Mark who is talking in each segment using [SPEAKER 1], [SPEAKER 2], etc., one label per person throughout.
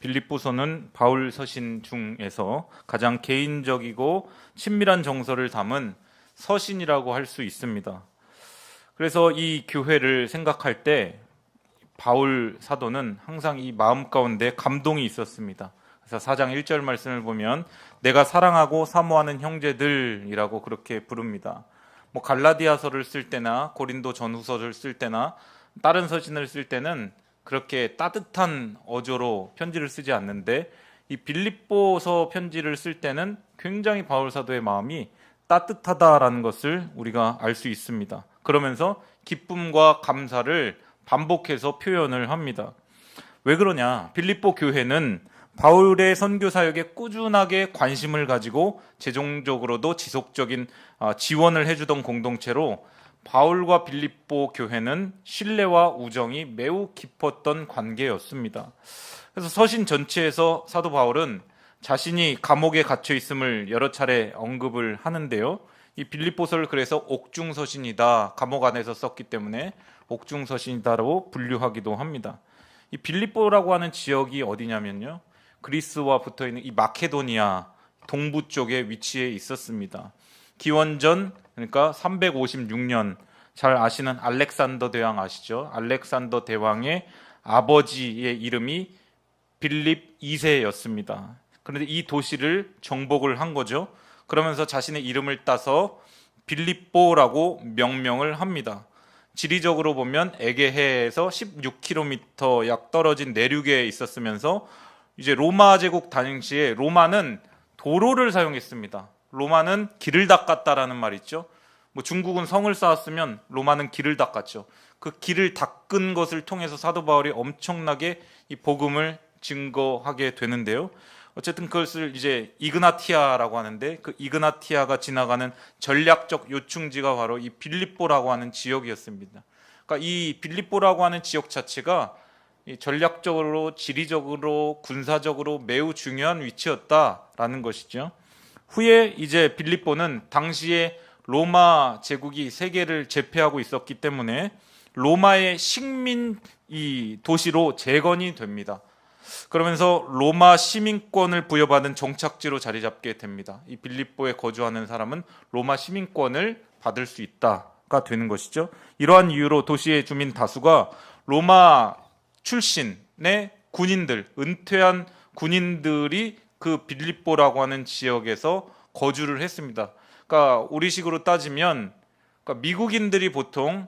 [SPEAKER 1] 빌립보서는 바울 서신 중에서 가장 개인적이고 친밀한 정서를 담은 서신이라고 할 수 있습니다. 그래서 이 교회를 생각할 때 바울 사도는 항상 이 마음 가운데 감동이 있었습니다. 그래서 4장 1절 말씀을 보면 내가 사랑하고 사모하는 형제들이라고 그렇게 부릅니다. 갈라디아서를 쓸 때나 고린도 전후서를 쓸 때나 다른 서신을 쓸 때는 그렇게 따뜻한 어조로 편지를 쓰지 않는데 이 빌립보서 편지를 쓸 때는 굉장히 바울 사도의 마음이 따뜻하다라는 것을 우리가 알 수 있습니다. 그러면서 기쁨과 감사를 반복해서 표현을 합니다. 왜 그러냐? 빌립보 교회는 바울의 선교 사역에 꾸준하게 관심을 가지고 재정적으로도 지속적인 지원을 해주던 공동체로 바울과 빌립보 교회는 신뢰와 우정이 매우 깊었던 관계였습니다. 그래서 서신 전체에서 사도 바울은 자신이 감옥에 갇혀 있음을 여러 차례 언급을 하는데요. 이 빌립보서를 그래서 옥중서신이다, 감옥 안에서 썼기 때문에 옥중서신이다라고 분류하기도 합니다. 이 빌립보라고 하는 지역이 어디냐면요, 그리스와 붙어있는 이 마케도니아 동부 쪽에 위치해 있었습니다. 기원전 그러니까 356년, 잘 아시는 알렉산더 대왕 아시죠? 알렉산더 대왕의 아버지의 이름이 빌립 2세였습니다. 그런데 이 도시를 정복을 한 거죠. 그러면서 자신의 이름을 따서 빌립보라고 명명을 합니다. 지리적으로 보면 에게해에서 16km 약 떨어진 내륙에 있었으면서 이제 로마 제국 당시에 로마는 도로를 사용했습니다. 로마는 길을 닦았다라는 말이 있죠. 중국은 성을 쌓았으면 로마는 길을 닦았죠. 그 길을 닦은 것을 통해서 사도 바울이 엄청나게 이 복음을 증거하게 되는데요. 어쨌든 그것을 이제 이그나티아라고 하는데, 그 이그나티아가 지나가는 전략적 요충지가 바로 이 빌립보라고 하는 지역이었습니다. 그러니까 이 빌립보라고 하는 지역 자체가 전략적으로, 지리적으로, 군사적으로 매우 중요한 위치였다라는 것이죠. 후에 이제 빌립보는 당시에 로마 제국이 세계를 제패하고 있었기 때문에 로마의 식민 이 도시로 재건이 됩니다. 그러면서 로마 시민권을 부여받은 정착지로 자리 잡게 됩니다. 이 빌립보에 거주하는 사람은 로마 시민권을 받을 수 있다가 되는 것이죠. 이러한 이유로 도시의 주민 다수가 로마 출신의 군인들, 은퇴한 군인들이 그 빌립보라고 하는 지역에서 거주를 했습니다. 그러니까 우리식으로 따지면, 그러니까 미국인들이 보통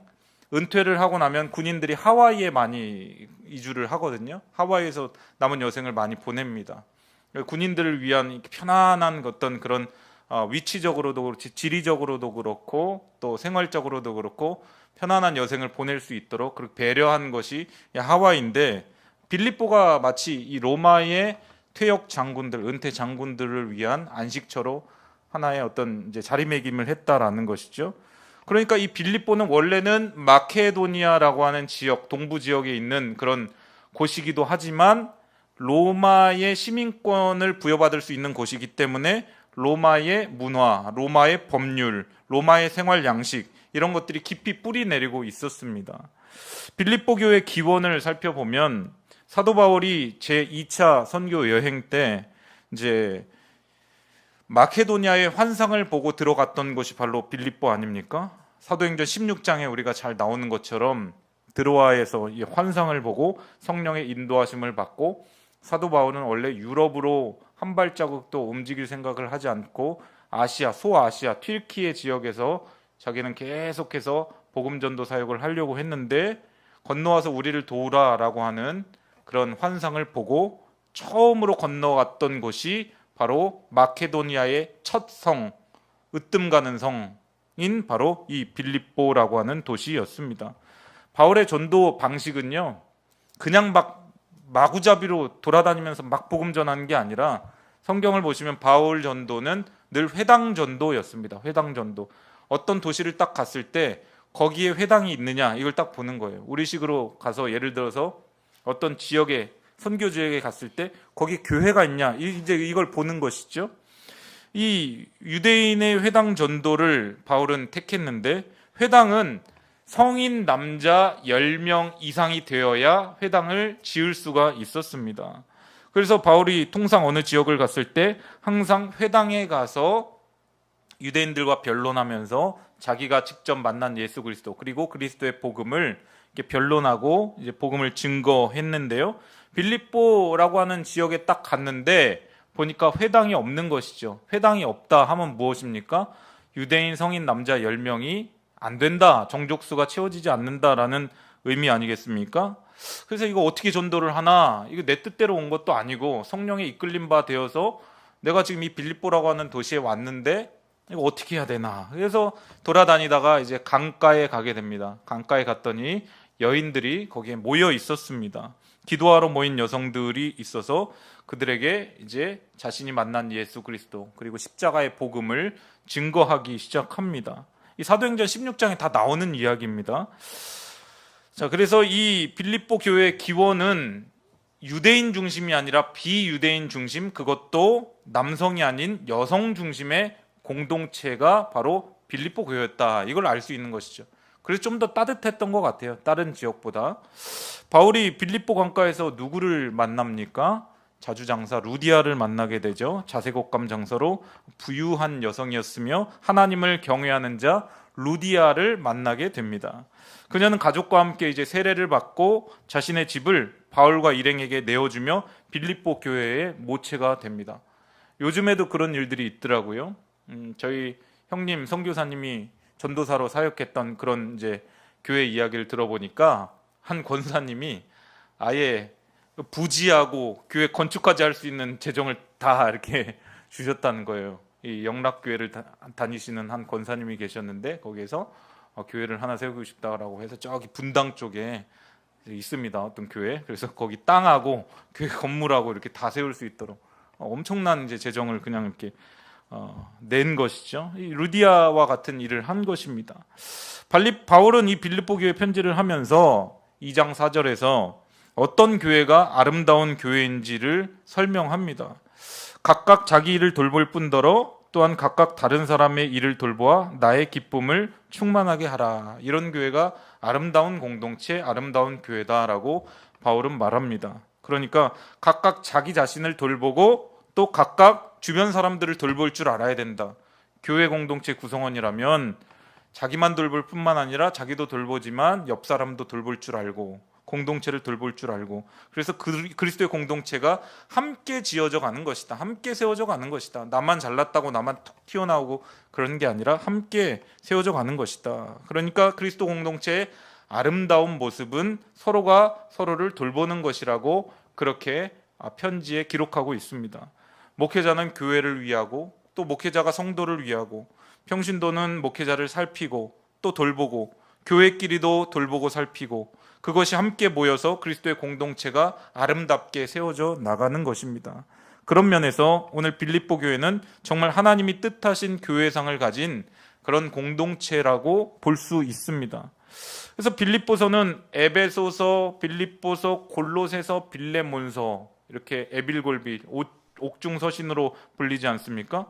[SPEAKER 1] 은퇴를 하고 나면 군인들이 하와이에 많이 이주를 하거든요. 하와이에서 남은 여생을 많이 보냅니다. 군인들을 위한 편안한 어떤 그런 위치적으로도 그렇지, 지리적으로도 그렇고 또 생활적으로도 그렇고 편안한 여생을 보낼 수 있도록 그렇게 배려한 것이 하와이인데, 빌립보가 마치 이 로마의 퇴역 장군들, 은퇴 장군들을 위한 안식처로 하나의 어떤 이제 자리매김을 했다라는 것이죠. 그러니까 이 빌립보는 원래는 마케도니아라고 하는 지역, 동부 지역에 있는 그런 곳이기도 하지만 로마의 시민권을 부여받을 수 있는 곳이기 때문에 로마의 문화, 로마의 법률, 로마의 생활 양식, 이런 것들이 깊이 뿌리 내리고 있었습니다. 빌립보 교회 기원을 살펴보면 사도 바울이 제2차 선교 여행 때 이제 마케도니아의 환상을 보고 들어갔던 곳이 바로 빌립보 아닙니까? 사도행전 16장에 우리가 잘 나오는 것처럼 드로아에서 이 환상을 보고 성령의 인도하심을 받고, 사도 바울은 원래 유럽으로 한 발자국도 움직일 생각을 하지 않고 아시아, 소아시아, 튀르키예 지역에서 자기는 계속해서 복음 전도 사역을 하려고 했는데, 건너와서 우리를 도우라라고 하는 그런 환상을 보고 처음으로 건너갔던 곳이 바로 마케도니아의 첫 성, 으뜸 가는 성인 바로 이 빌립보라고 하는 도시였습니다. 바울의 전도 방식은요, 그냥 마구잡이로 돌아다니면서 막 복음 전하는 게 아니라, 성경을 보시면 바울 전도는 늘 회당 전도였습니다. 회당 전도. 어떤 도시를 딱 갔을 때 거기에 회당이 있느냐, 이걸 딱 보는 거예요. 우리식으로 가서 예를 들어서 어떤 지역에, 선교 지역에 갔을 때 거기 교회가 있냐, 이제 이걸 보는 것이죠. 이 유대인의 회당 전도를 바울은 택했는데, 회당은 성인 남자 10명 이상이 되어야 회당을 지을 수가 있었습니다. 그래서 바울이 통상 어느 지역을 갔을 때 항상 회당에 가서 유대인들과 변론하면서 자기가 직접 만난 예수 그리스도 그리고 그리스도의 복음을 이렇게 변론하고 이제 복음을 증거했는데요. 빌립보라고 하는 지역에 딱 갔는데 보니까 회당이 없는 것이죠. 회당이 없다 하면 무엇입니까? 유대인 성인 남자 10명이 안 된다, 정족수가 채워지지 않는다라는 의미 아니겠습니까? 그래서 이거 어떻게 전도를 하나? 이거 내 뜻대로 온 것도 아니고 성령에 이끌림 바 되어서 내가 지금 이 빌립보라고 하는 도시에 왔는데 이거 어떻게 해야 되나? 그래서 돌아다니다가 이제 강가에 가게 됩니다. 강가에 갔더니 여인들이 거기에 모여 있었습니다. 기도하러 모인 여성들이 있어서 그들에게 이제 자신이 만난 예수 그리스도 그리고 십자가의 복음을 증거하기 시작합니다. 이 사도행전 16장에 다 나오는 이야기입니다. 자, 그래서 이 빌립보 교회의 기원은 유대인 중심이 아니라 비유대인 중심, 그것도 남성이 아닌 여성 중심의 공동체가 바로 빌립보 교회였다. 이걸 알 수 있는 것이죠. 그래서 좀 더 따뜻했던 것 같아요. 다른 지역보다. 바울이 빌립보 강가에서 누구를 만납니까? 자주장사 루디아를 만나게 되죠. 자색옷감 장사로 부유한 여성이었으며 하나님을 경외하는 자 루디아를 만나게 됩니다. 그녀는 가족과 함께 이제 세례를 받고 자신의 집을 바울과 일행에게 내어주며 빌립보 교회의 모체가 됩니다. 요즘에도 그런 일들이 있더라고요. 저희 형님 선교사님이 전도사로 사역했던 그런 이제 교회 이야기를 들어보니까 한 권사님이 아예 부지하고 교회 건축까지 할 수 있는 재정을 다 이렇게 주셨다는 거예요. 이 영락교회를 다니시는 한 권사님이 계셨는데 거기에서 교회를 하나 세우고 싶다라고 해서 저기 분당 쪽에 있습니다. 어떤 교회. 그래서 거기 땅하고 교회 건물하고 이렇게 다 세울 수 있도록 엄청난 이제 재정을 그냥 이렇게 낸 것이죠. 이 루디아와 같은 일을 한 것입니다. 바울은 이 빌립보 교회 편지를 하면서 2장 4절에서 어떤 교회가 아름다운 교회인지를 설명합니다. 각각 자기 일을 돌볼 뿐더러 또한 각각 다른 사람의 일을 돌보아 나의 기쁨을 충만하게 하라. 이런 교회가 아름다운 공동체, 아름다운 교회다라고 바울은 말합니다. 그러니까 각각 자기 자신을 돌보고 또 각각 주변 사람들을 돌볼 줄 알아야 된다. 교회 공동체 구성원이라면 자기만 돌볼 뿐만 아니라 자기도 돌보지만 옆 사람도 돌볼 줄 알고 공동체를 돌볼 줄 알고, 그래서 그리스도의 공동체가 함께 지어져 가는 것이다. 함께 세워져 가는 것이다. 나만 잘났다고 나만 툭 튀어나오고 그런 게 아니라 함께 세워져 가는 것이다. 그러니까 그리스도 공동체의 아름다운 모습은 서로가 서로를 돌보는 것이라고 그렇게 편지에 기록하고 있습니다. 목회자는 교회를 위하고 또 목회자가 성도를 위하고 평신도는 목회자를 살피고 또 돌보고 교회끼리도 돌보고 살피고 그것이 함께 모여서 그리스도의 공동체가 아름답게 세워져 나가는 것입니다. 그런 면에서 오늘 빌립보 교회는 정말 하나님이 뜻하신 교회상을 가진 그런 공동체라고 볼 수 있습니다. 그래서 빌립보서는 에베소서, 빌립보서, 골로새서, 빌레몬서 이렇게 에빌골비 옥중서신으로 불리지 않습니까?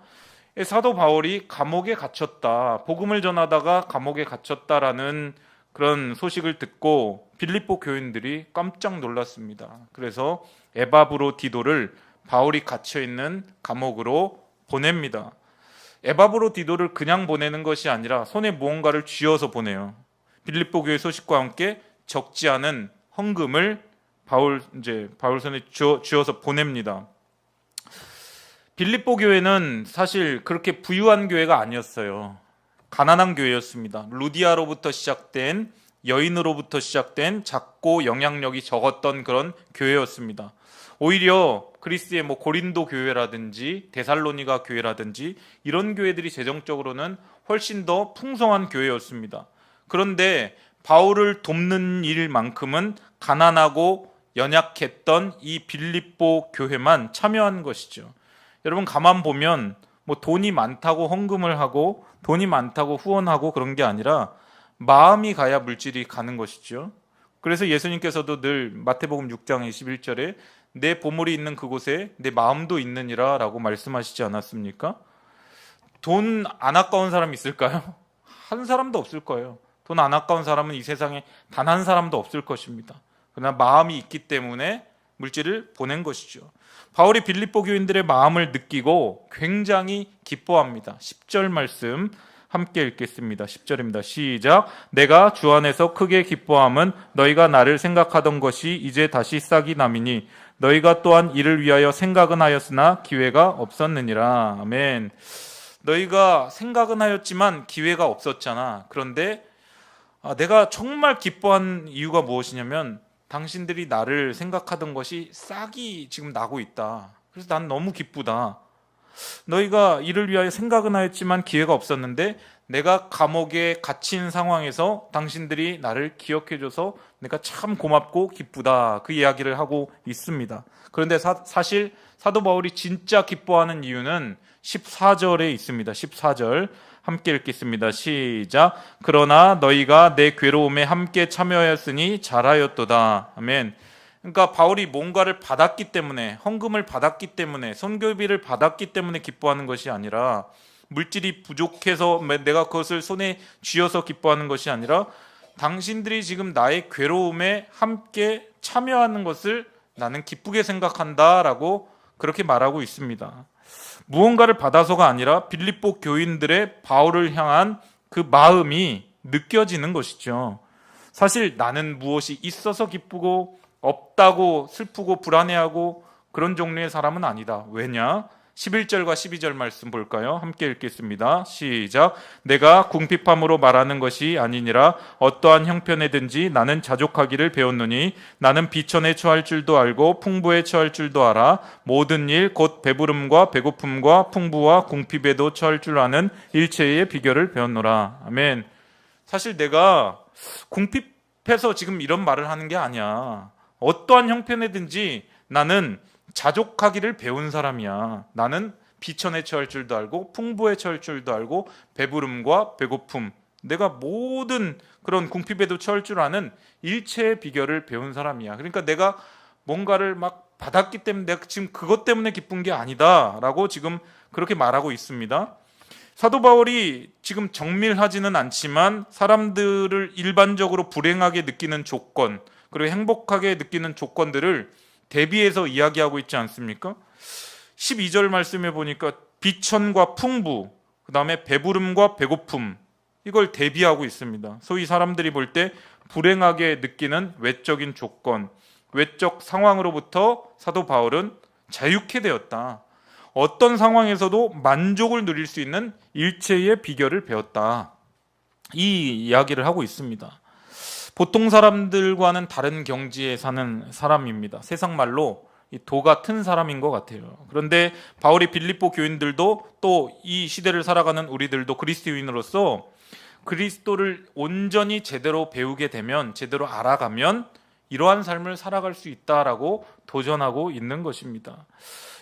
[SPEAKER 1] 사도 바울이 감옥에 갇혔다, 복음을 전하다가 감옥에 갇혔다라는 그런 소식을 듣고 빌립보 교인들이 깜짝 놀랐습니다. 그래서 에바브로디도를 바울이 갇혀있는 감옥으로 보냅니다. 에바브로디도를 그냥 보내는 것이 아니라 손에 무언가를 쥐어서 보내요. 빌립보 교회 소식과 함께 적지 않은 헌금을 바울 손에 쥐어서 보냅니다. 빌립보 교회는 사실 그렇게 부유한 교회가 아니었어요. 가난한 교회였습니다. 루디아로부터 시작된, 여인으로부터 시작된 작고 영향력이 적었던 그런 교회였습니다. 오히려 그리스의 고린도 교회라든지 데살로니가 교회라든지 이런 교회들이 재정적으로는 훨씬 더 풍성한 교회였습니다. 그런데 바울을 돕는 일만큼은 가난하고 연약했던 이 빌립보 교회만 참여한 것이죠. 여러분 가만 보면 돈이 많다고 헌금을 하고 돈이 많다고 후원하고 그런 게 아니라 마음이 가야 물질이 가는 것이죠. 그래서 예수님께서도 늘 마태복음 6장 21절에 내 보물이 있는 그곳에 내 마음도 있느니라 라고 말씀하시지 않았습니까? 돈 안 아까운 사람 있을까요? 한 사람도 없을 거예요. 돈 안 아까운 사람은 이 세상에 단 한 사람도 없을 것입니다. 그러나 마음이 있기 때문에 물질을 보낸 것이죠. 바울이 빌립보 교인들의 마음을 느끼고 굉장히 기뻐합니다. 10절 말씀 함께 읽겠습니다. 10절입니다. 시작. 내가 주 안에서 크게 기뻐함은 너희가 나를 생각하던 것이 이제 다시 싹이 남이니 너희가 또한 이를 위하여 생각은 하였으나 기회가 없었느니라. 아멘. 너희가 생각은 하였지만 기회가 없었잖아. 그런데 내가 정말 기뻐한 이유가 무엇이냐면 당신들이 나를 생각하던 것이 싹이 지금 나고 있다. 그래서 난 너무 기쁘다. 너희가 이를 위하여 생각은 하였지만 기회가 없었는데 내가 감옥에 갇힌 상황에서 당신들이 나를 기억해줘서 내가 참 고맙고 기쁘다. 그 이야기를 하고 있습니다. 그런데 사실 사도 바울이 진짜 기뻐하는 이유는 14절에 있습니다. 14절 함께 읽겠습니다. 시작. 그러나 너희가 내 괴로움에 함께 참여하였으니 잘하였도다. 아멘. 그러니까 바울이 뭔가를 받았기 때문에, 헌금을 받았기 때문에, 선교비를 받았기 때문에 기뻐하는 것이 아니라, 물질이 부족해서 내가 그것을 손에 쥐어서 기뻐하는 것이 아니라 당신들이 지금 나의 괴로움에 함께 참여하는 것을 나는 기쁘게 생각한다라고 그렇게 말하고 있습니다. 무언가를 받아서가 아니라 빌립보 교인들의 바울을 향한 그 마음이 느껴지는 것이죠. 사실 나는 무엇이 있어서 기쁘고 없다고 슬프고 불안해하고 그런 종류의 사람은 아니다. 왜냐? 11절과 12절 말씀 볼까요? 함께 읽겠습니다. 시작. 내가 궁핍함으로 말하는 것이 아니니라. 어떠한 형편에든지 나는 자족하기를 배웠노니 나는 비천에 처할 줄도 알고 풍부에 처할 줄도 알아. 모든 일 곧 배부름과 배고픔과 풍부와 궁핍에도 처할 줄 아는 일체의 비결을 배웠노라. 아멘. 사실 내가 궁핍해서 지금 이런 말을 하는 게 아니야. 어떠한 형편에든지 나는 자족하기를 배운 사람이야. 나는 비천에 처할 줄도 알고 풍부에 처할 줄도 알고 배부름과 배고픔, 내가 모든 그런 궁핍에도 처할 줄 아는 일체의 비결을 배운 사람이야. 그러니까 내가 뭔가를 막 받았기 때문에 내가 지금 그것 때문에 기쁜 게 아니다라고 지금 그렇게 말하고 있습니다. 사도 바울이 지금 정밀하지는 않지만 사람들을 일반적으로 불행하게 느끼는 조건, 그리고 행복하게 느끼는 조건들을 대비해서 이야기하고 있지 않습니까? 12절 말씀에 보니까 비천과 풍부, 그 다음에 배부름과 배고픔, 이걸 대비하고 있습니다. 소위 사람들이 볼 때 불행하게 느끼는 외적인 조건, 외적 상황으로부터 사도 바울은 자유케 되었다. 어떤 상황에서도 만족을 누릴 수 있는 일체의 비결을 배웠다. 이 이야기를 하고 있습니다. 보통 사람들과는 다른 경지에 사는 사람입니다. 세상 말로 도 같은 사람인 것 같아요. 그런데 바울이 빌립보 교인들도 또 이 시대를 살아가는 우리들도 그리스도인으로서 그리스도를 온전히 제대로 배우게 되면, 제대로 알아가면 이러한 삶을 살아갈 수 있다라고 도전하고 있는 것입니다.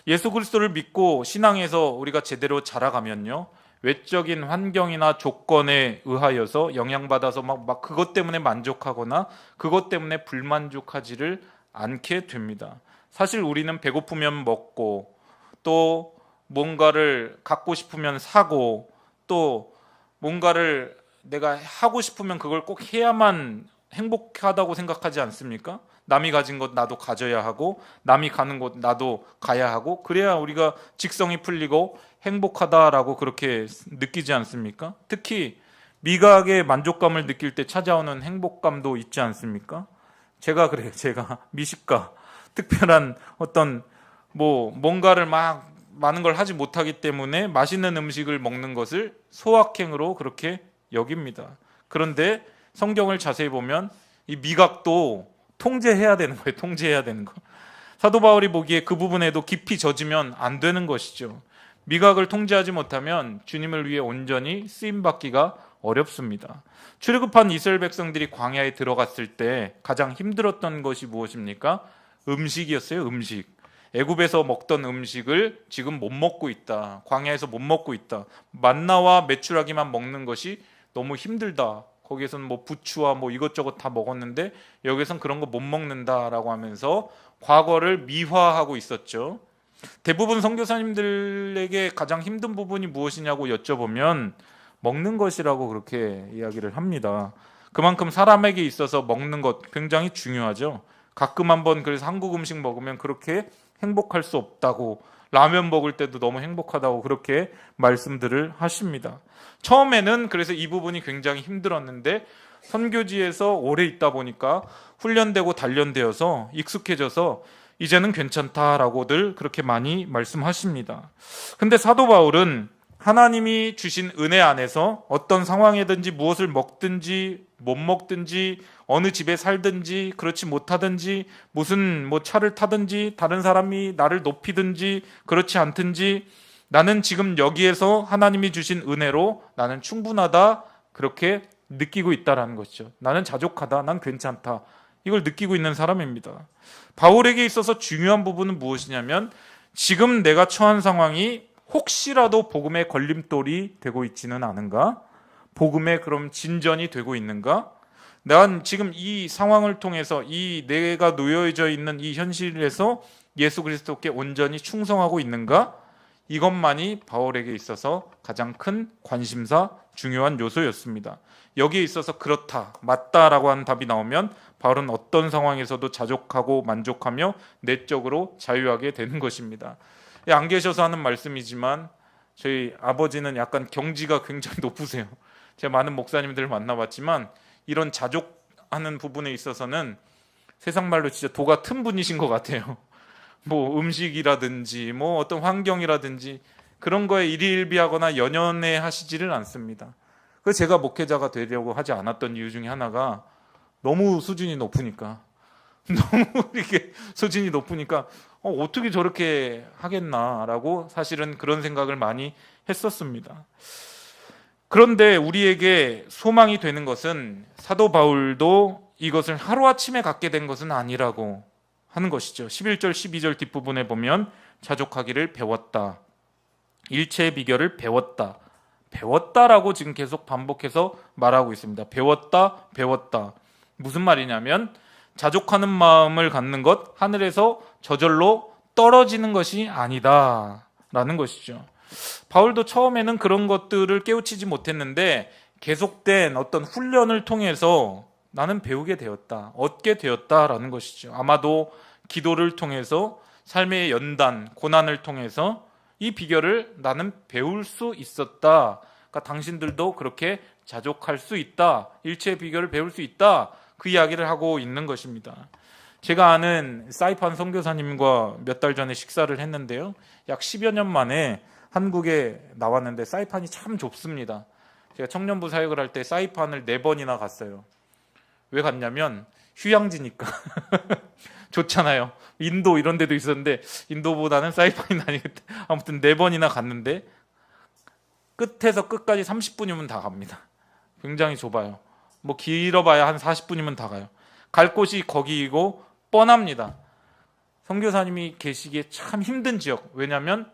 [SPEAKER 1] 예수 그리스도를 믿고 신앙에서 우리가 제대로 자라가면요, 외적인 환경이나 조건에 의하여서 영향받아서 막 그것 때문에 만족하거나 그것 때문에 불만족하지를 않게 됩니다. 사실 우리는 배고프면 먹고, 또 뭔가를 갖고 싶으면 사고, 또 뭔가를 내가 하고 싶으면 그걸 꼭 해야만 행복하다고 생각하지 않습니까? 남이 가진 것 나도 가져야 하고, 남이 가는 곳 나도 가야 하고, 그래야 우리가 직성이 풀리고 행복하다라고 그렇게 느끼지 않습니까? 특히 미각의 만족감을 느낄 때 찾아오는 행복감도 있지 않습니까? 제가 그래요. 제가 미식가, 특별한 어떤 뭔가를 막 많은 걸 하지 못하기 때문에 맛있는 음식을 먹는 것을 소확행으로 그렇게 여깁니다. 그런데 성경을 자세히 보면 이 미각도 통제해야 되는 거예요. 통제해야 되는 거. 사도 바울이 보기에 그 부분에도 깊이 젖으면 안 되는 것이죠. 미각을 통제하지 못하면 주님을 위해 온전히 쓰임받기가 어렵습니다. 출애굽한 이스라엘 백성들이 광야에 들어갔을 때 가장 힘들었던 것이 무엇입니까? 음식이었어요. 음식. 애굽에서 먹던 음식을 지금 못 먹고 있다. 광야에서 못 먹고 있다. 만나와 메추라기만 먹는 것이 너무 힘들다. 거기에서는 부추와 이것저것 다 먹었는데 여기선 그런 거 못 먹는다라고 하면서 과거를 미화하고 있었죠. 대부분 선교사님들에게 가장 힘든 부분이 무엇이냐고 여쭤보면 먹는 것이라고 그렇게 이야기를 합니다. 그만큼 사람에게 있어서 먹는 것 굉장히 중요하죠. 가끔 한번 그래서 한국 음식 먹으면 그렇게 행복할 수 없다고, 라면 먹을 때도 너무 행복하다고 그렇게 말씀들을 하십니다. 처음에는 그래서 이 부분이 굉장히 힘들었는데 선교지에서 오래 있다 보니까 훈련되고 단련되어서 익숙해져서 이제는 괜찮다라고들 그렇게 많이 말씀하십니다. 근데 사도 바울은 하나님이 주신 은혜 안에서 어떤 상황이든지 무엇을 먹든지 못 먹든지 어느 집에 살든지 그렇지 못하든지 무슨 차를 타든지 다른 사람이 나를 높이든지 그렇지 않든지 나는 지금 여기에서 하나님이 주신 은혜로 나는 충분하다, 그렇게 느끼고 있다라는 것이죠. 나는 자족하다, 난 괜찮다, 이걸 느끼고 있는 사람입니다. 바울에게 있어서 중요한 부분은 무엇이냐면 지금 내가 처한 상황이 혹시라도 복음의 걸림돌이 되고 있지는 않은가? 복음의 그럼 진전이 되고 있는가? 난 지금 이 상황을 통해서 이 내가 놓여져 있는 이 현실에서 예수 그리스도께 온전히 충성하고 있는가? 이것만이 바울에게 있어서 가장 큰 관심사, 중요한 요소였습니다. 여기에 있어서 그렇다, 맞다라고 하는 답이 나오면 바울은 어떤 상황에서도 자족하고 만족하며 내적으로 자유하게 되는 것입니다. 안 계셔서 하는 말씀이지만 저희 아버지는 약간 경지가 굉장히 높으세요. 제가 많은 목사님들을 만나봤지만 이런 자족하는 부분에 있어서는 세상 말로 진짜 도 같은 분이신 것 같아요. 음식이라든지 어떤 환경이라든지 그런 거에 일희일비하거나 연연해 하시지를 않습니다. 그래서 제가 목회자가 되려고 하지 않았던 이유 중에 하나가 너무 수준이 높으니까 너무 이렇게 수준이 높으니까 어떻게 저렇게 하겠나라고 사실은 그런 생각을 많이 했었습니다. 그런데 우리에게 소망이 되는 것은 사도 바울도 이것을 하루아침에 갖게 된 것은 아니라고 하는 것이죠. 11절 12절 뒷부분에 보면 자족하기를 배웠다, 일체의 비결을 배웠다, 배웠다라고 지금 계속 반복해서 말하고 있습니다. 배웠다. 무슨 말이냐면 자족하는 마음을 갖는 것, 하늘에서 저절로 떨어지는 것이 아니다라는 것이죠. 바울도 처음에는 그런 것들을 깨우치지 못했는데 계속된 어떤 훈련을 통해서 나는 배우게 되었다, 얻게 되었다라는 것이죠. 아마도 기도를 통해서 삶의 연단, 고난을 통해서 이 비결을 나는 배울 수 있었다. 그러니까 당신들도 그렇게 자족할 수 있다, 일체의 비결을 배울 수 있다, 그 이야기를 하고 있는 것입니다. 제가 아는 사이판 선교사님과 몇 달 전에 식사를 했는데요, 약 10여 년 만에 한국에 나왔는데 사이판이 참 좁습니다. 제가 청년부 사역을 할 때 사이판을 4번이나 갔어요. 왜 갔냐면 휴양지니까. 좋잖아요. 인도 이런 데도 있었는데 인도보다는 사이판이 나니겠다. 아무튼 4번이나 갔는데 끝에서 끝까지 30분이면 다 갑니다. 굉장히 좁아요. 길어봐야 한 40분이면 다 가요. 갈 곳이 거기이고 뻔합니다. 선교사님이 계시기에 참 힘든 지역. 왜냐하면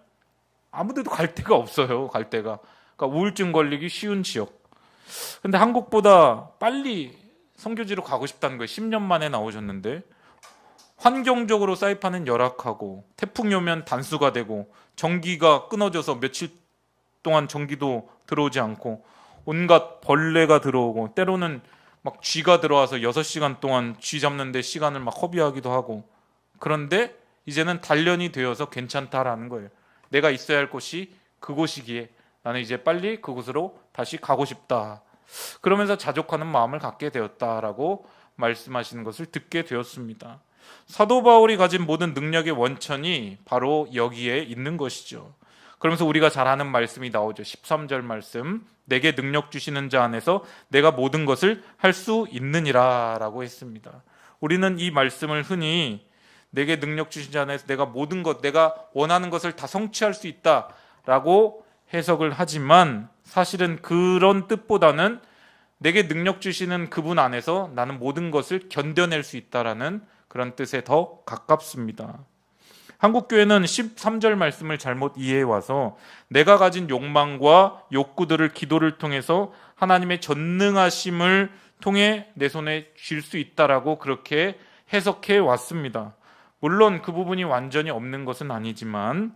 [SPEAKER 1] 아무데도 갈 데가 없어요. 갈 데가. 그러니까 우울증 걸리기 쉬운 지역. 근데 한국보다 빨리 선교지로 가고 싶다는 거예요. 10년 만에 나오셨는데 환경적으로 사이판은 열악하고 태풍이 오면 단수가 되고 전기가 끊어져서 며칠 동안 전기도 들어오지 않고 온갖 벌레가 들어오고 때로는 막 쥐가 들어와서 6시간 동안 쥐 잡는데 시간을 막 허비하기도 하고, 그런데 이제는 단련이 되어서 괜찮다라는 거예요. 내가 있어야 할 곳이 그곳이기에 나는 이제 빨리 그곳으로 다시 가고 싶다. 그러면서 자족하는 마음을 갖게 되었다라고 말씀하시는 것을 듣게 되었습니다. 사도 바울이 가진 모든 능력의 원천이 바로 여기에 있는 것이죠. 그러면서 우리가 잘 아는 말씀이 나오죠. 13절 말씀, 내게 능력 주시는 자 안에서 내가 모든 것을 할 수 있느니라 라고 했습니다. 우리는 이 말씀을 흔히 내게 능력 주신 자 안에서 내가 모든 것, 내가 원하는 것을 다 성취할 수 있다라고 해석을 하지만 사실은 그런 뜻보다는 내게 능력 주시는 그분 안에서 나는 모든 것을 견뎌낼 수 있다라는 그런 뜻에 더 가깝습니다. 한국교회는 13절 말씀을 잘못 이해해와서 내가 가진 욕망과 욕구들을 기도를 통해서 하나님의 전능하심을 통해 내 손에 쥘 수 있다라고 그렇게 해석해 왔습니다. 물론 그 부분이 완전히 없는 것은 아니지만,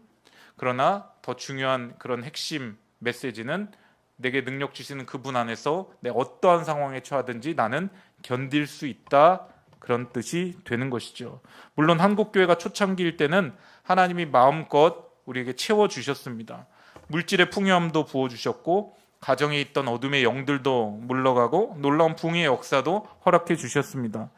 [SPEAKER 1] 그러나 더 중요한 그런 핵심 메시지는 내게 능력 주시는 그분 안에서 내 어떠한 상황에 처하든지 나는 견딜 수 있다, 그런 뜻이 되는 것이죠. 물론 한국교회가 초창기일 때는 하나님이 마음껏 우리에게 채워주셨습니다. 물질의 풍요함도 부어주셨고 가정에 있던 어둠의 영들도 물러가고 놀라운 붕의 역사도 허락해 주셨습니다.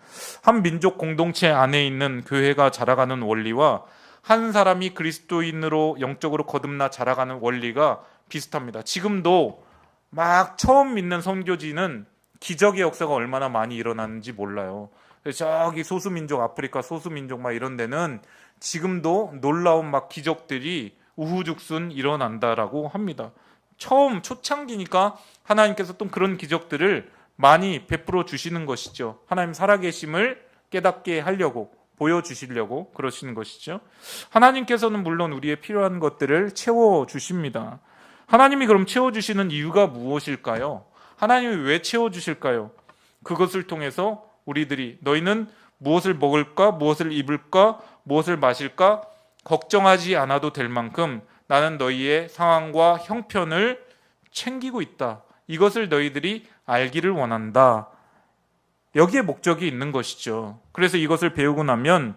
[SPEAKER 1] 한 민족 공동체 안에 있는 교회가 자라가는 원리와 한 사람이 그리스도인으로 영적으로 거듭나 자라가는 원리가 비슷합니다. 지금도 막 처음 믿는 선교지는 기적의 역사가 얼마나 많이 일어나는지 몰라요. 저기 소수민족, 아프리카 소수민족 막 이런 데는 지금도 놀라운 막 기적들이 우후죽순 일어난다라고 합니다. 처음 초창기니까 하나님께서 또 그런 기적들을 많이 베풀어 주시는 것이죠. 하나님 살아계심을 깨닫게 하려고, 보여주시려고 그러시는 것이죠. 하나님께서는 물론 우리의 필요한 것들을 채워주십니다. 하나님이 그럼 채워주시는 이유가 무엇일까요? 하나님이 왜 채워주실까요? 그것을 통해서 우리들이 너희는 무엇을 먹을까, 무엇을 입을까, 무엇을 마실까 걱정하지 않아도 될 만큼 나는 너희의 상황과 형편을 챙기고 있다. 이것을 너희들이 알기를 원한다. 여기에 목적이 있는 것이죠. 그래서 이것을 배우고 나면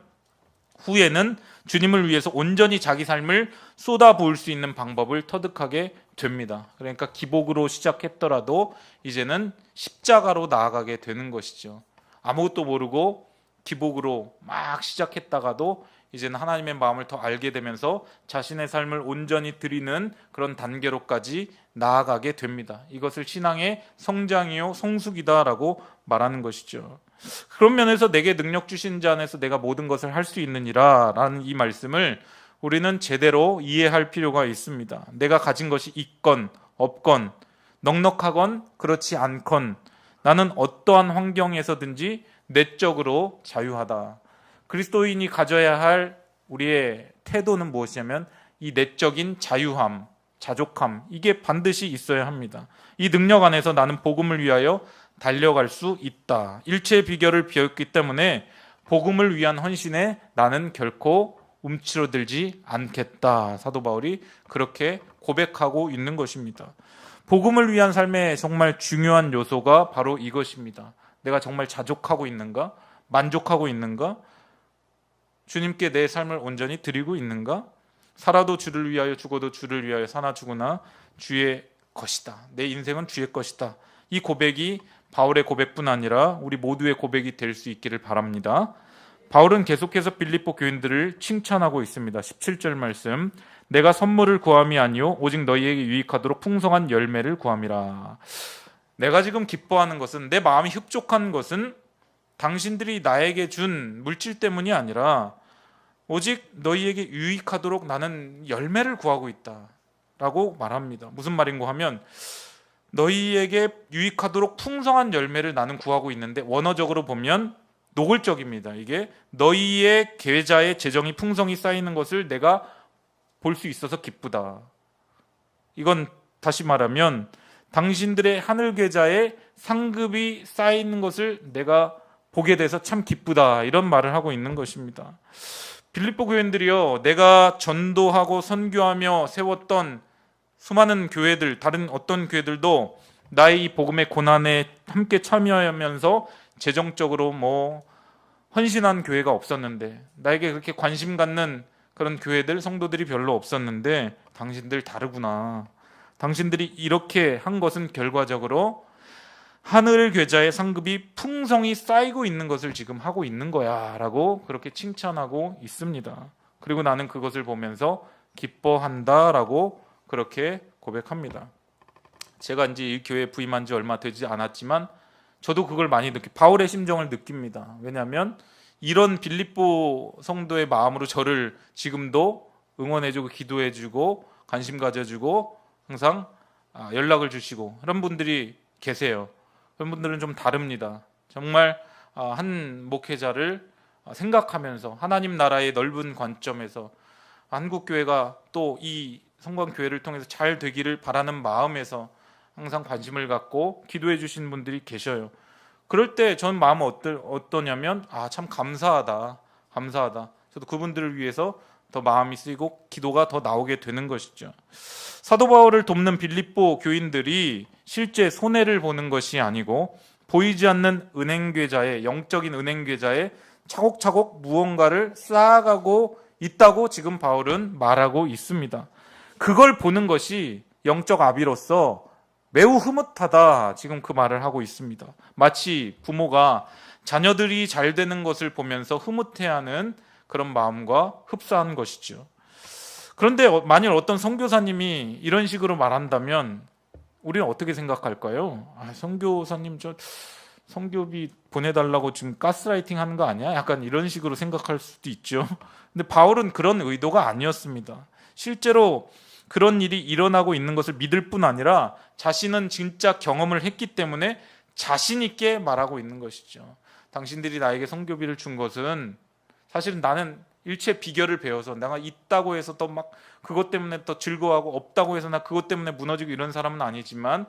[SPEAKER 1] 후에는 주님을 위해서 온전히 자기 삶을 쏟아부을 수 있는 방법을 터득하게 됩니다. 그러니까 기복으로 시작했더라도 이제는 십자가로 나아가게 되는 것이죠. 아무것도 모르고 기복으로 막 시작했다가도 이제는 하나님의 마음을 더 알게 되면서 자신의 삶을 온전히 드리는 그런 단계로까지 나아가게 됩니다. 이것을 신앙의 성장이요 성숙이다라고 말하는 것이죠. 그런 면에서 내게 능력 주신 자 안에서 내가 모든 것을 할 수 있느니라 라는 이 말씀을 우리는 제대로 이해할 필요가 있습니다. 내가 가진 것이 있건 없건 넉넉하건 그렇지 않건 나는 어떠한 환경에서든지 내적으로 자유하다. 그리스도인이 가져야 할 우리의 태도는 무엇이냐면 이 내적인 자유함, 자족함, 이게 반드시 있어야 합니다. 이 능력 안에서 나는 복음을 위하여 달려갈 수 있다. 일체의 비결을 비웠기 때문에 복음을 위한 헌신에 나는 결코 움츠러들지 않겠다. 사도 바울이 그렇게 고백하고 있는 것입니다. 복음을 위한 삶의 정말 중요한 요소가 바로 이것입니다. 내가 정말 자족하고 있는가? 만족하고 있는가? 주님께 내 삶을 온전히 드리고 있는가? 살아도 주를 위하여 죽어도 주를 위하여 사나 죽으나 주의 것이다. 내 인생은 주의 것이다. 이 고백이 바울의 고백뿐 아니라 우리 모두의 고백이 될 수 있기를 바랍니다. 바울은 계속해서 빌립보 교인들을 칭찬하고 있습니다. 17절 말씀, 내가 선물을 구함이 아니요 오직 너희에게 유익하도록 풍성한 열매를 구함이라. 내가 지금 기뻐하는 것은, 내 마음이 흡족한 것은 당신들이 나에게 준 물질 때문이 아니라 오직 너희에게 유익하도록 나는 열매를 구하고 있다 라고 말합니다. 무슨 말인고 하면 너희에게 유익하도록 풍성한 열매를 나는 구하고 있는데, 원어적으로 보면 노골적입니다. 이게 너희의 계좌에 재정이 풍성히 쌓이는 것을 내가 볼 수 있어서 기쁘다. 이건 다시 말하면 당신들의 하늘 계좌에 상급이 쌓이는 것을 내가 보게 돼서 참 기쁘다, 이런 말을 하고 있는 것입니다. 빌립보 교인들이요, 내가 전도하고 선교하며 세웠던 수많은 교회들, 다른 어떤 교회들도 나의 이 복음의 고난에 함께 참여하면서 재정적으로 헌신한 교회가 없었는데, 나에게 그렇게 관심 갖는 그런 교회들, 성도들이 별로 없었는데 당신들 다르구나. 당신들이 이렇게 한 것은 결과적으로 하늘 계좌에 상급이 풍성히 쌓이고 있는 것을 지금 하고 있는 거야 라고 그렇게 칭찬하고 있습니다. 그리고 나는 그것을 보면서 기뻐한다 라고 그렇게 고백합니다. 제가 이제 이 교회에 부임한 지 얼마 되지 않았지만 저도 그걸 많이 바울의 심정을 느낍니다. 왜냐하면 이런 빌립보 성도의 마음으로 저를 지금도 응원해주고 기도해주고 관심 가져주고 항상 연락을 주시고 그런 분들이 계세요. 그런 분들은 좀 다릅니다. 정말 한 목회자를 생각하면서 하나님 나라의 넓은 관점에서 한국교회가 또 이 성광교회를 통해서 잘 되기를 바라는 마음에서 항상 관심을 갖고 기도해 주신 분들이 계셔요. 그럴 때 전 마음은 어떠냐면 참 감사하다. 저도 그분들을 위해서 더 마음이 쓰이고 기도가 더 나오게 되는 것이죠. 사도 바울을 돕는 빌립보 교인들이 실제 손해를 보는 것이 아니고 보이지 않는 은행계좌에, 영적인 은행계좌에 차곡차곡 무언가를 쌓아가고 있다고 지금 바울은 말하고 있습니다. 그걸 보는 것이 영적 아비로서 매우 흐뭇하다, 지금 그 말을 하고 있습니다. 마치 부모가 자녀들이 잘 되는 것을 보면서 흐뭇해하는 그런 마음과 흡사한 것이죠. 그런데 만일 어떤 선교사님이 이런 식으로 말한다면 우리는 어떻게 생각할까요? 선교사님 저 선교비 보내달라고 지금 가스라이팅 하는 거 아니야? 약간 이런 식으로 생각할 수도 있죠. 근데 바울은 그런 의도가 아니었습니다. 실제로 그런 일이 일어나고 있는 것을 믿을 뿐 아니라 자신은 진짜 경험을 했기 때문에 자신 있게 말하고 있는 것이죠. 당신들이 나에게 선교비를 준 것은 사실은 나는 일체 비결을 배워서, 내가 있다고 해서 또 막 그것 때문에 더 즐거워하고, 없다고 해서 나 그것 때문에 무너지고 이런 사람은 아니지만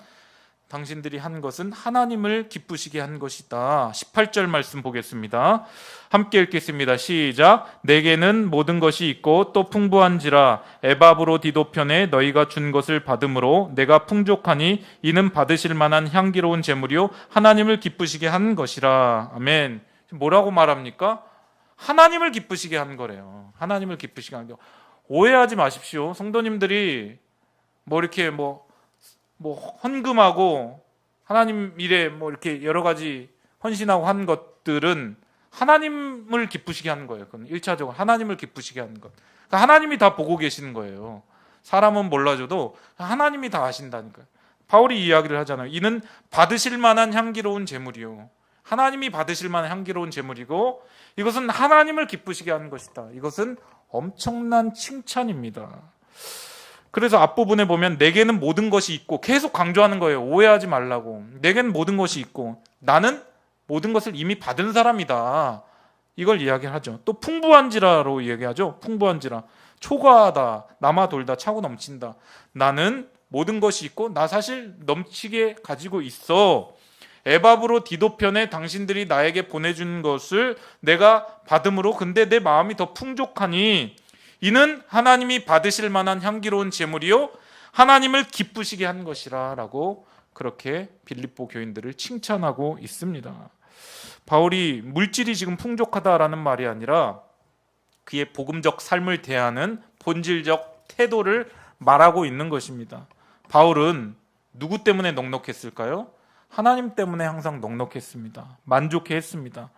[SPEAKER 1] 당신들이 한 것은 하나님을 기쁘시게 한 것이다. 18절 말씀 보겠습니다. 함께 읽겠습니다. 시작. 내게는 모든 것이 있고 또 풍부한지라 에바브로디도 편에 너희가 준 것을 받음으로 내가 풍족하니 이는 받으실 만한 향기로운 제물이요 하나님을 기쁘시게 한 것이라. 아멘. 뭐라고 말합니까? 하나님을 기쁘시게 한 거래요. 하나님을 기쁘시게 한 거. 오해하지 마십시오. 성도님들이 이렇게 헌금하고 하나님 일에 이렇게 여러 가지 헌신하고 한 것들은 하나님을 기쁘시게 하는 거예요. 그건 1차적으로 하나님을 기쁘시게 하는 것. 그러니까 하나님이 다 보고 계시는 거예요. 사람은 몰라줘도 하나님이 다 아신다니까요. 바울이 이야기를 하잖아요. 이는 받으실 만한 향기로운 제물이요. 하나님이 받으실 만한 향기로운 제물이고 이것은 하나님을 기쁘시게 하는 것이다. 이것은 엄청난 칭찬입니다. 그래서 앞부분에 보면 내게는 모든 것이 있고, 계속 강조하는 거예요. 오해하지 말라고. 내게는 모든 것이 있고 나는 모든 것을 이미 받은 사람이다. 이걸 이야기하죠. 또 풍부한지라로 얘기하죠. 풍부한지라. 초과하다, 남아 돌다, 차고 넘친다. 나는 모든 것이 있고 나 사실 넘치게 가지고 있어. 에바브로디도 편에 당신들이 나에게 보내준 것을 내가 받음으로 근데 내 마음이 더 풍족하니 이는 하나님이 받으실 만한 향기로운 제물이요 하나님을 기쁘시게 한 것이라 라고 그렇게 빌립보 교인들을 칭찬하고 있습니다. 바울이 물질이 지금 풍족하다라는 말이 아니라 그의 복음적 삶을 대하는 본질적 태도를 말하고 있는 것입니다. 바울은 누구 때문에 넉넉했을까요? 하나님 때문에 항상 넉넉했습니다. 만족해 했습니다.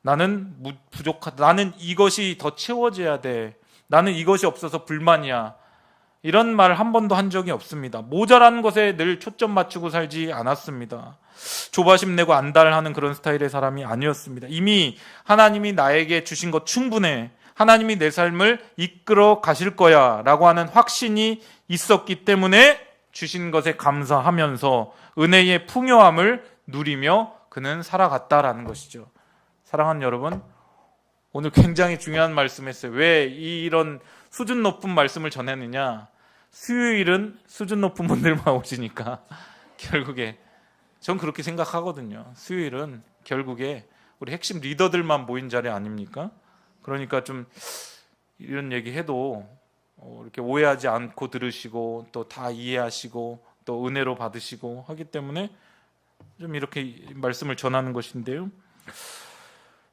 [SPEAKER 1] 나는 부족하다. 나는 이것이 더 채워져야 돼. 나는 이것이 없어서 불만이야. 이런 말 한 번도 한 적이 없습니다. 모자란 것에 늘 초점 맞추고 살지 않았습니다. 조바심 내고 안달하는 그런 스타일의 사람이 아니었습니다. 이미 하나님이 나에게 주신 것 충분해. 하나님이 내 삶을 이끌어 가실 거야 라고 하는 확신이 있었기 때문에 주신 것에 감사하면서 은혜의 풍요함을 누리며 그는 살아갔다라는 것이죠. 사랑하는 여러분, 오늘 굉장히 중요한 말씀했어요. 왜 이런 수준 높은 말씀을 전했느냐? 수요일은 수준 높은 분들만 오시니까 결국에 전 그렇게 생각하거든요. 수요일은 결국에 우리 핵심 리더들만 모인 자리 아닙니까? 그러니까 좀 이런 얘기해도 이렇게 오해하지 않고 들으시고 또 다 이해하시고 또 은혜로 받으시고 하기 때문에 좀 이렇게 말씀을 전하는 것인데요.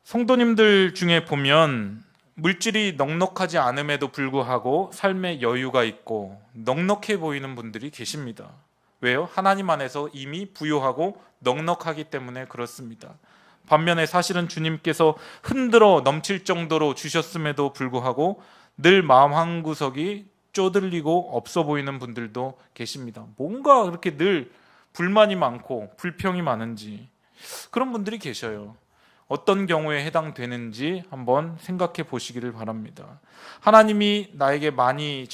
[SPEAKER 1] 성도님들 중에 보면 물질이 넉넉하지 않음에도 불구하고 삶에 여유가 있고 넉넉해 보이는 분들이 계십니다. 왜요? 하나님 안에서 이미 부요하고 넉넉하기 때문에 그렇습니다. 반면에 사실은 주님께서 흔들어 넘칠 정도로 주셨음에도 불구하고 늘 마음 한구석이 쪼들리고 없어 보이는 분들도 계십니다. 뭔가 그렇게 늘 불만이 많고 불평이 많은지 그런 분들이 계셔요. 어떤 경우에 해당되는지 한번 생각해 보시기를 바랍니다. 하나님이 나에게 많이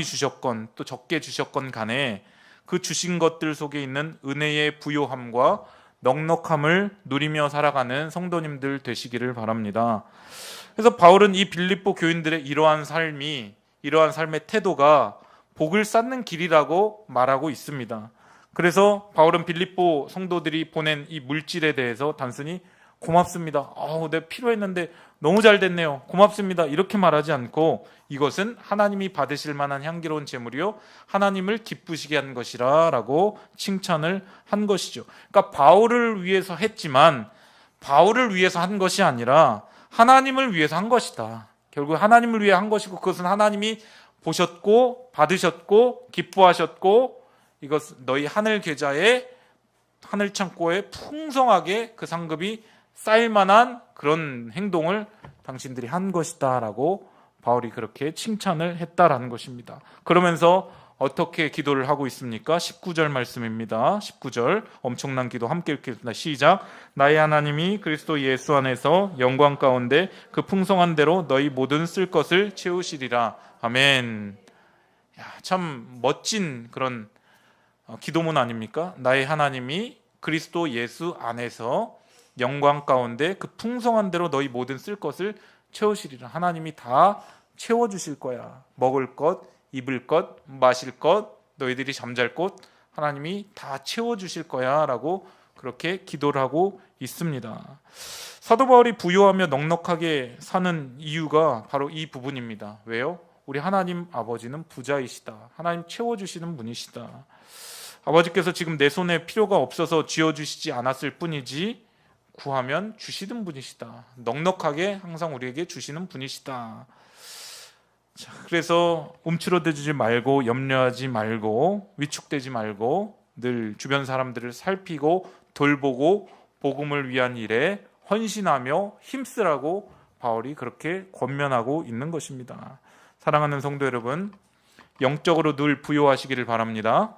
[SPEAKER 1] 주셨건 또 적게 주셨건 간에 그 주신 것들 속에 있는 은혜의 부요함과 넉넉함을 누리며 살아가는 성도님들 되시기를 바랍니다. 그래서 바울은 이 빌립보 교인들의 이러한 삶의 태도가 복을 쌓는 길이라고 말하고 있습니다. 그래서 바울은 빌립보 성도들이 보낸 이 물질에 대해서 단순히 고맙습니다. 내 필요했는데 너무 잘 됐네요. 고맙습니다. 이렇게 말하지 않고 이것은 하나님이 받으실 만한 향기로운 제물이요 하나님을 기쁘시게 한 것이라 라고 칭찬을 한 것이죠. 그러니까 바울을 위해서 했지만 바울을 위해서 한 것이 아니라 하나님을 위해서 한 것이다. 결국 하나님을 위해 한 것이고 그것은 하나님이 보셨고 받으셨고 기뻐하셨고 이것 너희 하늘 계좌에 하늘 창고에 풍성하게 그 상급이 쌓일 만한 그런 행동을 당신들이 한 것이다 라고 바울이 그렇게 칭찬을 했다라는 것입니다. 그러면서 어떻게 기도를 하고 있습니까? 19절 말씀입니다. 19절 엄청난 기도 함께 읽겠습니다. 시작. 나의 하나님이 그리스도 예수 안에서 영광 가운데 그 풍성한 대로 너희 모든 쓸 것을 채우시리라. 아멘. 참 멋진 그런 기도문 아닙니까? 나의 하나님이 그리스도 예수 안에서 영광 가운데 그 풍성한 대로 너희 모든 쓸 것을 채우시리라. 하나님이 다 채워주실 거야. 먹을 것, 입을 것, 마실 것, 너희들이 잠잘 곳 하나님이 다 채워주실 거야 라고 그렇게 기도를 하고 있습니다. 사도 바울이 부유하며 넉넉하게 사는 이유가 바로 이 부분입니다. 왜요? 우리 하나님 아버지는 부자이시다. 하나님 채워주시는 분이시다. 아버지께서 지금 내 손에 필요가 없어서 쥐어주시지 않았을 뿐이지 구하면 주시는 분이시다. 넉넉하게 항상 우리에게 주시는 분이시다. 자, 그래서 움츠러들지 말고 염려하지 말고 위축되지 말고 늘 주변 사람들을 살피고 돌보고 복음을 위한 일에 헌신하며 힘쓰라고 바울이 그렇게 권면하고 있는 것입니다. 사랑하는 성도 여러분, 영적으로 늘 부요하시기를 바랍니다.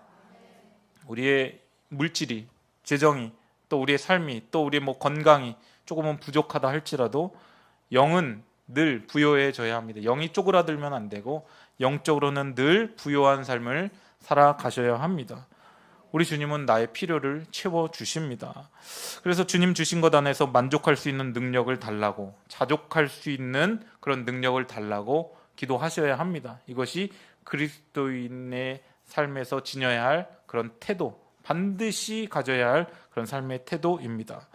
[SPEAKER 1] 우리의 물질이, 재정이, 또 우리의 삶이, 또 우리의 건강이 조금은 부족하다 할지라도 영은 늘 부요해져야 합니다. 영이 쪼그라들면 안 되고 영적으로는 늘 부요한 삶을 살아가셔야 합니다. 우리 주님은 나의 필요를 채워주십니다. 그래서 주님 주신 것 안에서 만족할 수 있는 능력을 달라고, 자족할 수 있는 그런 능력을 달라고 기도하셔야 합니다. 이것이 그리스도인의 삶에서 지녀야 할 그런 태도, 반드시 가져야 할 그런 삶의 태도입니다.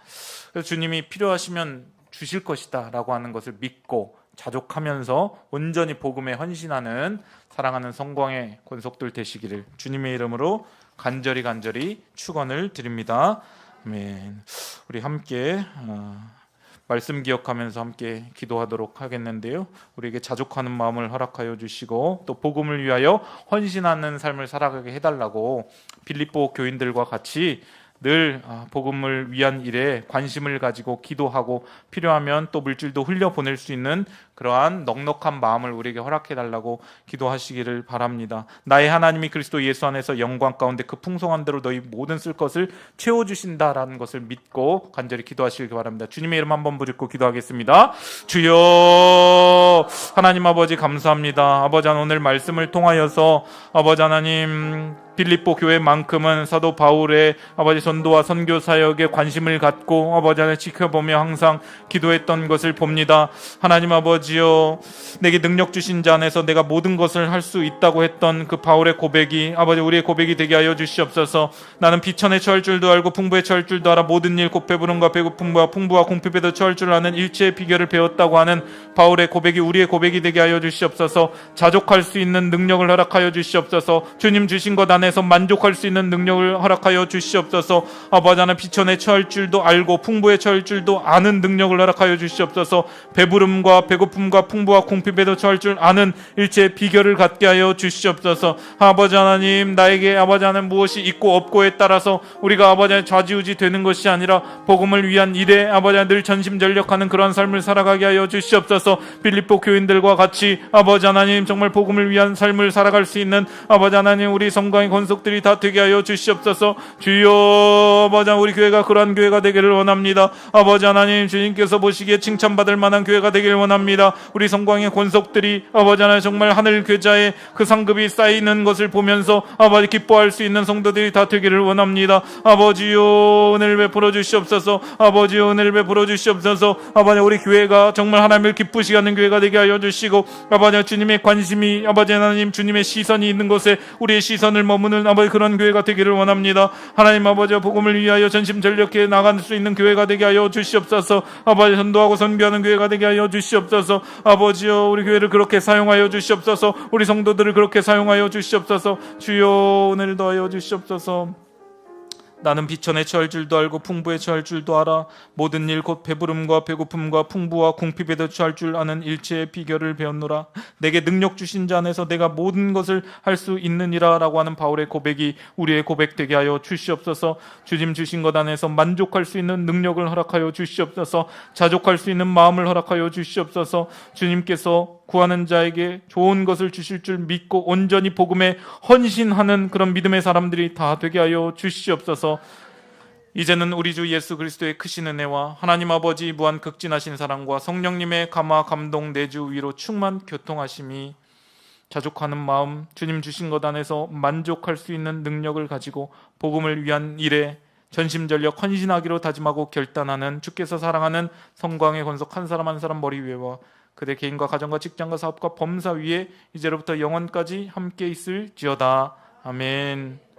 [SPEAKER 1] 그래서 주님이 필요하시면 주실 것이다 라고 하는 것을 믿고 자족하면서 온전히 복음에 헌신하는 사랑하는 성광의 권속들 되시기를 주님의 이름으로 간절히 축원을 드립니다. 아멘. 우리 함께 말씀 기억하면서 함께 기도하도록 하겠는데요. 우리에게 자족하는 마음을 허락하여 주시고 또 복음을 위하여 헌신하는 삶을 살아가게 해달라고 빌립보 교인들과 같이 늘 복음을 위한 일에 관심을 가지고 기도하고 필요하면 또 물질도 흘려보낼 수 있는 그러한 넉넉한 마음을 우리에게 허락해달라고 기도하시기를 바랍니다. 나의 하나님이 그리스도 예수 안에서 영광 가운데 그 풍성한 대로 너희 모든 쓸 것을 채워주신다라는 것을 믿고 간절히 기도하시길 바랍니다. 주님의 이름 한번 부르고 기도하겠습니다. 주여, 하나님 아버지 감사합니다. 아버지 하나님, 오늘 말씀을 통하여서 아버지 하나님 빌립보 교회만큼은 사도 바울의 아버지 전도와 선교 사역에 관심을 갖고 아버지 하나님 지켜보며 항상 기도했던 것을 봅니다. 하나님 아버지요, 내게 능력 주신 자 안에서 내가 모든 것을 할 수 있다고 했던 그 바울의 고백이 아버지 우리의 고백이 되게 하여 주시옵소서. 나는 비천에 처할 줄도 알고 풍부에 처할 줄도 알아 모든 일 곧 배부름과 배고픔과 풍부와 궁핍에도 처할 줄 아는 일체의 비결을 배웠다고 하는 바울의 고백이 우리의 고백이 되게 하여 주시옵소서. 자족할 수 있는 능력을 허락하여 주시옵소서. 주님 주신 것 안에서 만족할 수 있는 능력을 허락하여 주시옵소서. 아버지 하나님 비천에 처할 줄도 알고 풍부에 처할 줄도 아는 능력을 허락하여 주시옵소서. 배부름과 배고픔과 풍부와 궁핍에도 처할 줄 아는 일체의 비결을 갖게 하여 주시옵소서. 아버지 하나님, 나에게 아버지 하나님 무엇이 있고 없고에 따라서 우리가 아버지 하나님 좌지우지 되는 것이 아니라 복음을 위한 일에 아버지 하나님 늘 전심전력하는 그런 삶을 살아가게 하여 주시옵소서. 빌립보 교인들과 같이 아버지 하나님 정말 복음을 위한 삶을 살아갈 수 있는 아버지 하나님 우리 성광의 권속들이 다 되게 하여 주시옵소서. 주여, 아버지 하나님 우리 교회가 그러한 교회가 되기를 원합니다. 아버지 하나님 주님께서 보시기에 칭찬받을 만한 교회가 되기를 원합니다. 우리 성광의 권속들이 아버지 하나님 정말 하늘 계좌에 그 상급이 쌓이는 것을 보면서 아버지 기뻐할 수 있는 성도들이 다 되기를 원합니다. 아버지요, 은혜를 베풀어 주시옵소서. 아버지요, 은혜를 베풀어 주시옵소서. 아버지 우리 교회가 정말 하나님을 기쁘시게 하는 교회가 되게 하여 주시고 아버지 주님의 관심이 아버지 하나님 주님의 시선이 있는 곳에 우리의 시선을 소문을 아버지 그런 교회가 되기를 원합니다. 하나님 아버지 복음을 위하여 전심전력해 나갈 수 있는 교회가 되게 하여 주시옵소서. 아버지 전도하고 선교하는 교회가 되게 하여 주시옵소서. 아버지여 우리 교회를 그렇게 사용하여 주시옵소서. 우리 성도들을 그렇게 사용하여 주시옵소서. 주여 오늘도 하여 주시옵소서. 나는 비천에 처할 줄도 알고 풍부에 처할 줄도 알아. 모든 일 곧 배부름과 배고픔과 풍부와 궁핍에도 처할 줄 아는 일체의 비결을 배웠노라. 내게 능력 주신 자 안에서 내가 모든 것을 할 수 있느니라 라고 하는 바울의 고백이 우리의 고백 되게 하여 주시옵소서. 주님 주신 것 안에서 만족할 수 있는 능력을 허락하여 주시옵소서. 자족할 수 있는 마음을 허락하여 주시옵소서. 주님께서 구하는 자에게 좋은 것을 주실 줄 믿고 온전히 복음에 헌신하는 그런 믿음의 사람들이 다 되게 하여 주시옵소서. 이제는 우리 주 예수 그리스도의 크신 은혜와 하나님 아버지 무한 극진하신 사랑과 성령님의 감화 감동 내주 위로 충만 교통하심이 자족하는 마음, 주님 주신 것 안에서 만족할 수 있는 능력을 가지고 복음을 위한 일에 전심전력 헌신하기로 다짐하고 결단하는 주께서 사랑하는 성광의 권속 한 사람 한 사람 머리 위에와 그대 개인과 가정과 직장과 사업과 범사 위에 이제로부터 영원까지 함께 있을지어다. 아멘.